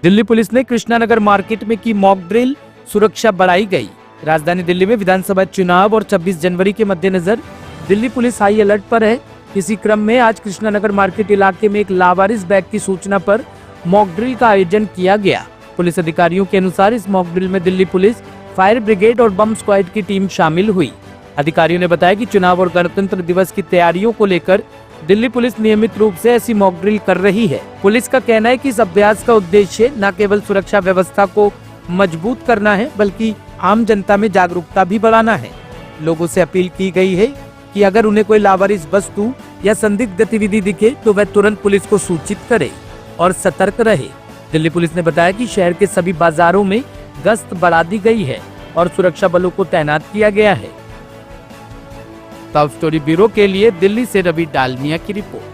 Delhi police ने Krishna Nagar market में की मॉक ड्रिल, सुरक्षा बढ़ाई गई। राजधानी दिल्ली में विधानसभा चुनाव और 26 जनवरी के मद्देनजर दिल्ली पुलिस हाई अलर्ट पर है। इसी क्रम में आज कृष्णा नगर मार्केट इलाके में एक लावारिस बैग की सूचना पर मॉक ड्रिल का आयोजन किया गया। पुलिस अधिकारियों के अनुसार इस मॉक ड्रिल में दिल्ली पुलिस, फायर ब्रिगेड और बम स्क्वाड की टीम शामिल हुई। अधिकारियों ने बताया कि चुनाव और गणतंत्र दिवस की तैयारियों को लेकर दिल्ली पुलिस नियमित रूप से ऐसी मॉक ड्रिल कर रही है। पुलिस का कहना है कि इस अभ्यास का उद्देश्य न केवल सुरक्षा व्यवस्था को मजबूत करना है, बल्कि आम जनता में जागरूकता भी बढ़ाना है। लोगों से अपील की गई है कि अगर उन्हें कोई लावारिस वस्तु या संदिग्ध गतिविधि दिखे तो वह तुरंत पुलिस को सूचित करे और सतर्क रहे। दिल्ली पुलिस ने बताया कि शहर के सभी बाजारों में गश्त बढ़ा दी गई है और सुरक्षा बलों को तैनात किया गया है। टॉप स्टोरी ब्यूरो के लिए दिल्ली से रवि डालमिया की रिपोर्ट।